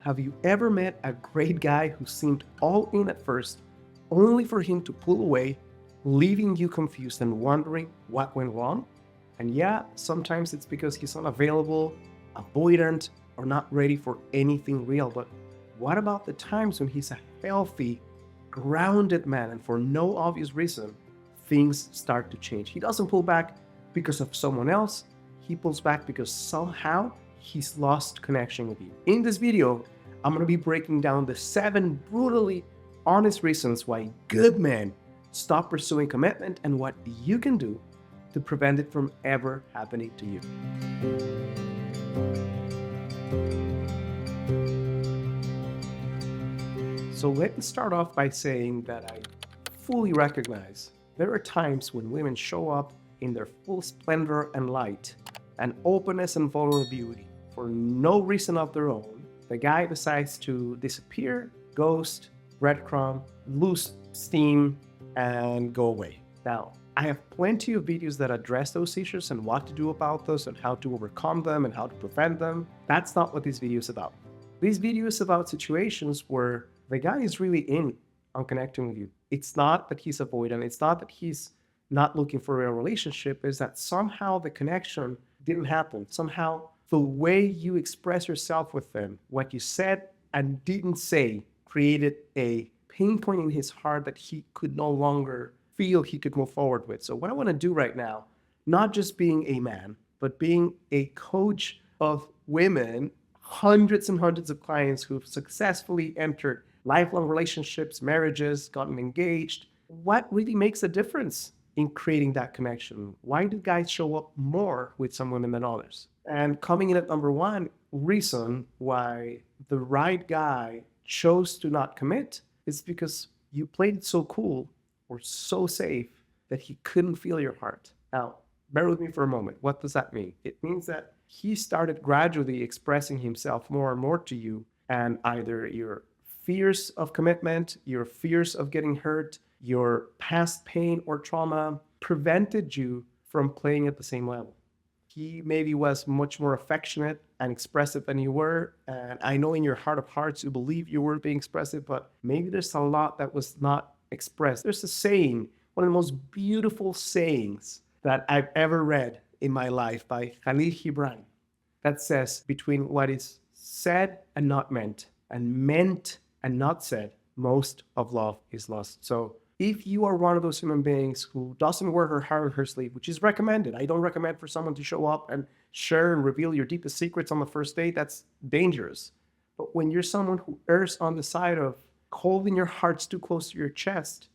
Have you ever met a great guy who seemed all in at first, only for him to pull away, leaving you confused and wondering what went wrong? And yeah, sometimes it's because he's unavailable, avoidant, or not ready for anything real. But what about the times when he's a healthy, grounded man and for no obvious reason, things start to change? He doesn't pull back because of someone else, he pulls back because somehow he's lost connection with you. In this video, I'm going to be breaking down the 7 brutally honest reasons why good men stop pursuing commitment and what you can do to prevent it from ever happening to you. So let me start off by saying that I fully recognize there are times when women show up in their full splendor and light and openness and vulnerability for no reason of their own. The guy decides to disappear, ghost, breadcrumb, lose steam, and go away. Now, I have plenty of videos that address those issues and what to do about those and how to overcome them and how to prevent them. That's not what this video is about. This video is about situations where the guy is really in on connecting with you. It's not that he's avoidant. It's not that he's not looking for a real relationship. It's that somehow the connection didn't happen. Somehow the way you express yourself with them, what you said and didn't say, created a pain point in his heart that he could no longer feel he could move forward with. So what I want to do right now, not just being a man, but being a coach of women, hundreds and hundreds of clients who've successfully entered lifelong relationships, marriages, gotten engaged. What really makes a difference in creating that connection? Why do guys show up more with some women than others? And coming in at number 1 reason why the right guy chose to not commit is because you played it so cool or so safe that he couldn't feel your heart. Now, bear with me for a moment. What does that mean? It means that he started gradually expressing himself more and more to you, and either your fears of commitment, your fears of getting hurt, your past pain or trauma prevented you from playing at the same level. He maybe was much more affectionate and expressive than you were. And I know in your heart of hearts you believe you were being expressive, but maybe there's a lot that was not expressed. There's a saying, one of the most beautiful sayings that I've ever read in my life by Khalil Gibran, that says, between what is said and not meant, and meant and not said, most of love is lost. So if you are one of those human beings who doesn't wear her heart on her sleeve, which is recommended, I don't recommend for someone to show up and share and reveal your deepest secrets on the first date. That's dangerous. But when you're someone who errs on the side of holding your hearts too close to your chest,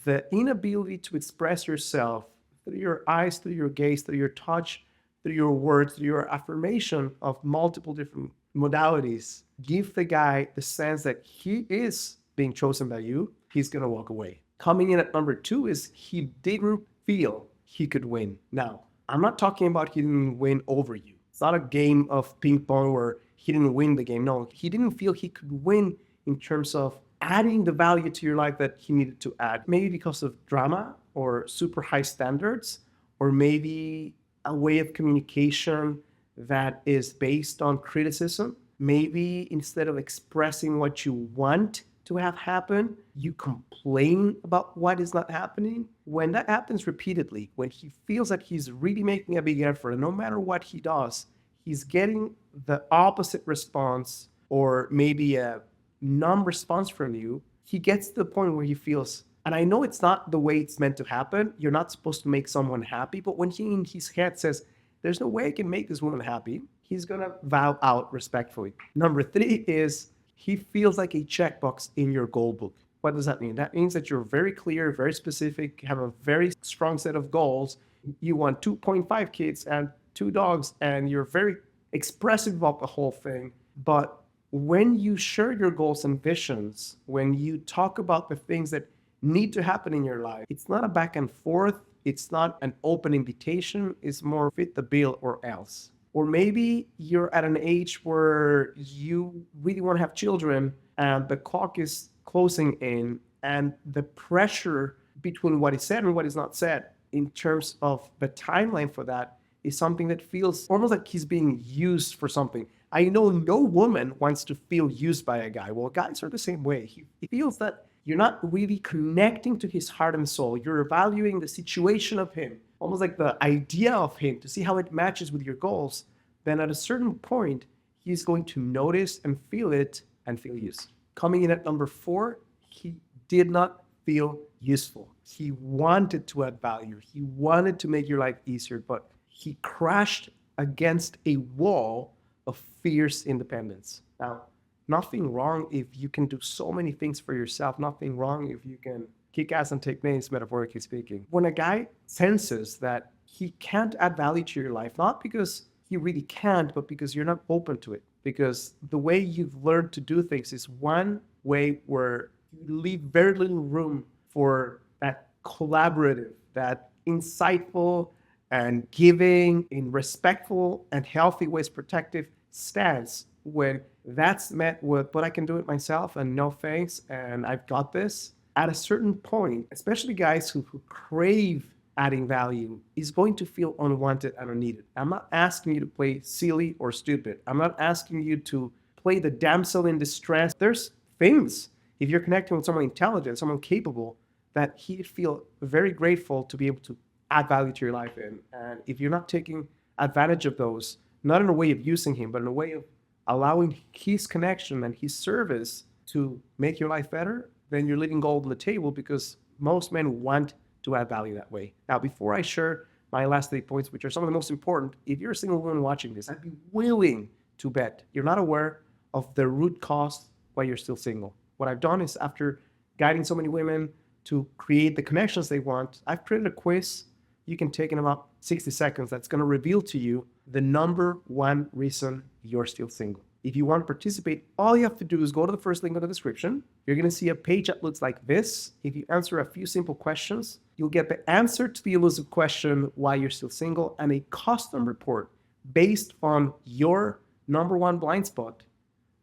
the inability to express yourself through your eyes, through your gaze, through your touch, through your words, through your affirmation of multiple different modalities, give the guy the sense that he is being chosen by you, he's going to walk away. Coming in at number 2 is he didn't feel he could win. Now, I'm not talking about he didn't win over you. It's not a game of ping pong where he didn't win the game. No, he didn't feel he could win in terms of adding the value to your life that he needed to add. Maybe because of drama or super high standards, or maybe a way of communication that is based on criticism. Maybe instead of expressing what you want to have happen, you complain about what is not happening. When that happens repeatedly, when he feels that he's really making a big effort, and no matter what he does, he's getting the opposite response or maybe a non-response from you, he gets to the point where he feels, and I know it's not the way it's meant to happen, you're not supposed to make someone happy, but when he in his head says, there's no way I can make this woman happy, he's gonna vow out respectfully. Number 3 is he feels like a checkbox in your goal book. What does that mean? That means that you're very clear, very specific, have a very strong set of goals. You want 2.5 kids and 2 dogs, and you're very expressive about the whole thing. But when you share your goals and visions, when you talk about the things that need to happen in your life, it's not a back and forth. It's not an open invitation. It's more fit the bill or else. Or maybe you're at an age where you really want to have children and the clock is closing in, and the pressure between what is said and what is not said in terms of the timeline for that is something that feels almost like he's being used for something. I know no woman wants to feel used by a guy. Well, guys are the same way. He feels that you're not really connecting to his heart and soul. You're evaluating the situation of him, almost like the idea of him to see how it matches with your goals. Then at a certain point, he's going to notice and feel it and feel used. Coming in at number 4, he did not feel useful. He wanted to add value. He wanted to make your life easier, but he crashed against a wall of fierce independence. Now, nothing wrong if you can do so many things for yourself. Nothing wrong if you can kick ass and take names, metaphorically speaking. When a guy senses that he can't add value to your life, not because he really can't, but because you're not open to it. Because the way you've learned to do things is one way where you leave very little room for that collaborative, that insightful and giving in respectful and healthy ways, protective stance, when that's met with, but I can do it myself and no thanks and I've got this. At a certain point, especially guys who crave adding value, is going to feel unwanted and unneeded. I'm not asking you to play silly or stupid. I'm not asking you to play the damsel in distress. There's things, if you're connecting with someone intelligent, someone capable, that he'd feel very grateful to be able to add value to your life in. And if you're not taking advantage of those, not in a way of using him, but in a way of allowing his connection and his service to make your life better, then you're leaving gold on the table, because most men want to add value that way. Now, before I share my last 8 points, which are some of the most important, if you're a single woman watching this, I'd be willing to bet you're not aware of the root cause why you're still single. What I've done is, after guiding so many women to create the connections they want, I've created a quiz you can take in about 60 seconds that's going to reveal to you the number one reason you're still single. If you want to participate, all you have to do is go to the first link in the description. You're going to see a page that looks like this. If you answer a few simple questions, you'll get the answer to the elusive question, why you're still single, and a custom report based on your number one blind spot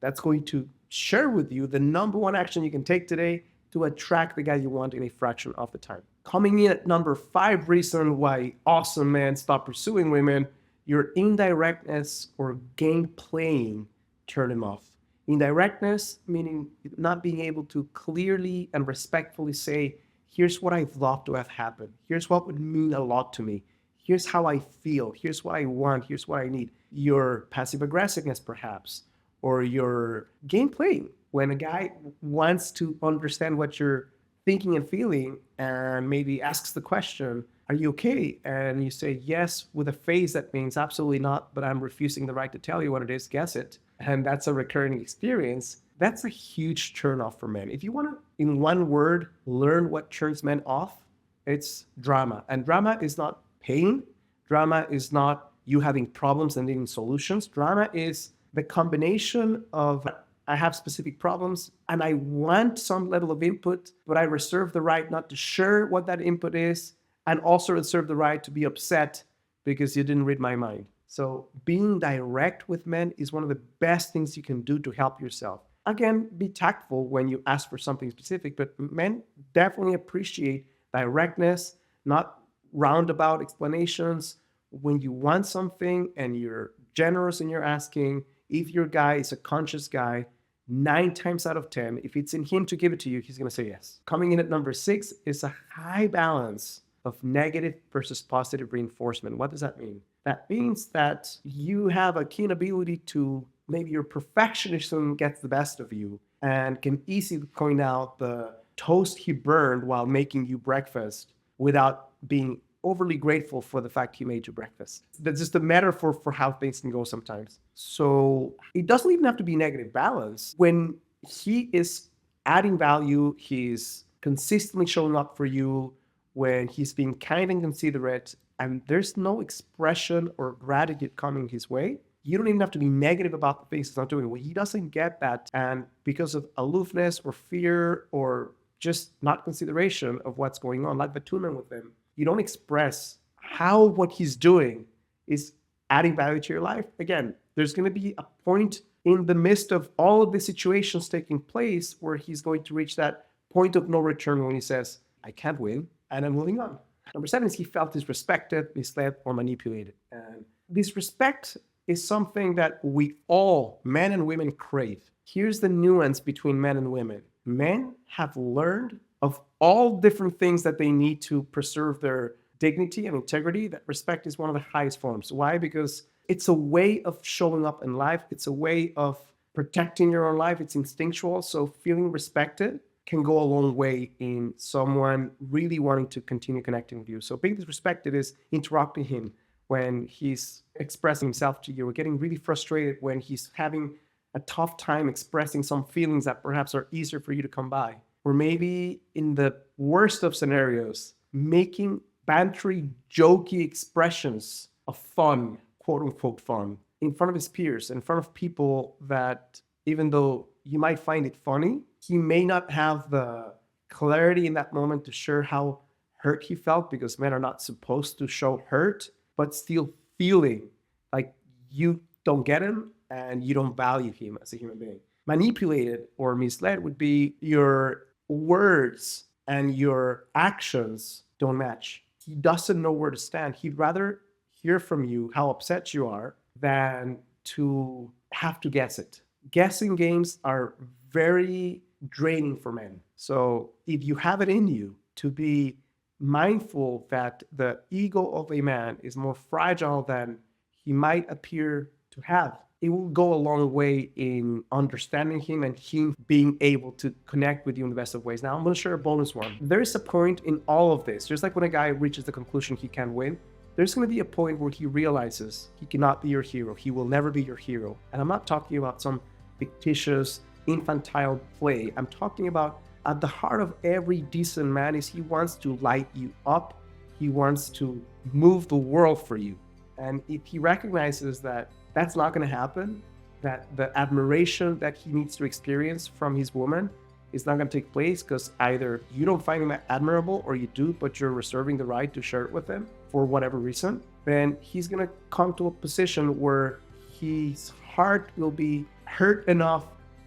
that's going to share with you the number one action you can take today to attract the guy you want in a fraction of the time. Coming in at number 5 reason why awesome men stop pursuing women, your indirectness or game playing turn him off. Indirectness meaning not being able to clearly and respectfully say, here's what I'd love to have happen. Here's what would mean a lot to me. Here's how I feel. Here's what I want. Here's what I need. Your passive aggressiveness, perhaps, or your game playing. When a guy wants to understand what you're thinking and feeling and maybe asks the question, are you okay? And you say yes with a face that means absolutely not, but I'm refusing the right to tell you what it is, guess it. And that's a recurring experience. That's a huge turn off for men. If you want to, in one word, learn what turns men off, it's drama. And drama is not pain. Drama is not you having problems and needing solutions. Drama is the combination of, I have specific problems and I want some level of input, but I reserve the right not to share what that input is, and also reserve the right to be upset because you didn't read my mind. So being direct with men is one of the best things you can do to help yourself. Again, be tactful when you ask for something specific, but men definitely appreciate directness, not roundabout explanations. When you want something and you're generous in your asking, if your guy is a conscious guy, 9 times out of 10, if it's in him to give it to you, he's going to say yes. Coming in at number 6 is a high balance of negative versus positive reinforcement. What does that mean? That means that you have a keen ability to, maybe your perfectionism gets the best of you and can easily point out the toast he burned while making you breakfast without being overly grateful for the fact he made you breakfast. That's just a metaphor for how things can go sometimes. So it doesn't even have to be negative balance. When he is adding value, he's consistently showing up for you, when he's being kind and considerate, and there's no expression or gratitude coming his way, you don't even have to be negative about the things he's not doing. Well, he doesn't get that, and because of aloofness or fear or just not consideration of what's going on, like the attunement with him, you don't express how what he's doing is adding value to your life. Again, there's going to be a point in the midst of all of the situations taking place where he's going to reach that point of no return when he says, I can't win, and I'm moving on. Number 7 is he felt disrespected, misled, or manipulated. And disrespect is something that we all, men and women, crave. Here's the nuance between men and women. Men have learned of all different things that they need to preserve their dignity and integrity, that respect is one of the highest forms. Why? Because it's a way of showing up in life. It's a way of protecting your own life. It's instinctual. So feeling respected can go a long way in someone really wanting to continue connecting with you. So being disrespected is interrupting him when he's expressing himself to you, or getting really frustrated when he's having a tough time expressing some feelings that perhaps are easier for you to come by. Or maybe in the worst of scenarios, making bantery, jokey expressions of fun, quote unquote fun, in front of his peers, in front of people that, even though you might find it funny, he may not have the clarity in that moment to share how hurt he felt, because men are not supposed to show hurt, but still feeling like you don't get him and you don't value him as a human being. Manipulated or misled would be your words and your actions don't match. He doesn't know where to stand. He'd rather hear from you how upset you are than to have to guess it. Guessing games are very draining for men. So if you have it in you to be mindful that the ego of a man is more fragile than he might appear to have, it will go a long way in understanding him and him being able to connect with you in the best of ways. Now, I'm going to share a bonus one. There's a point in all of this, just like when a guy reaches the conclusion he can win, there's going to be a point where he realizes he cannot be your hero. He will never be your hero. And I'm not talking about some fictitious, infantile play. I'm talking about at the heart of every decent man is he wants to light you up. He wants to move the world for you. And if he recognizes that that's not going to happen, that the admiration that he needs to experience from his woman is not going to take place because either you don't find him admirable or you do, but you're reserving the right to share it with him for whatever reason, then he's going to come to a position where his heart will be hurt enough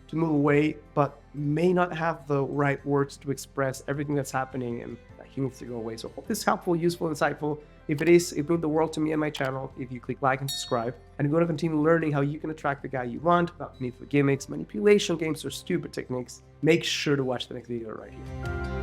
to move away, but may not have the right words to express everything that's happening and that he needs to go away. So I hope this is helpful, useful, insightful. If it is, it means the world to me and my channel if you click like and subscribe. And if you want to continue learning how you can attract the guy you want, without need for gimmicks, manipulation games, or stupid techniques, make sure to watch the next video right here.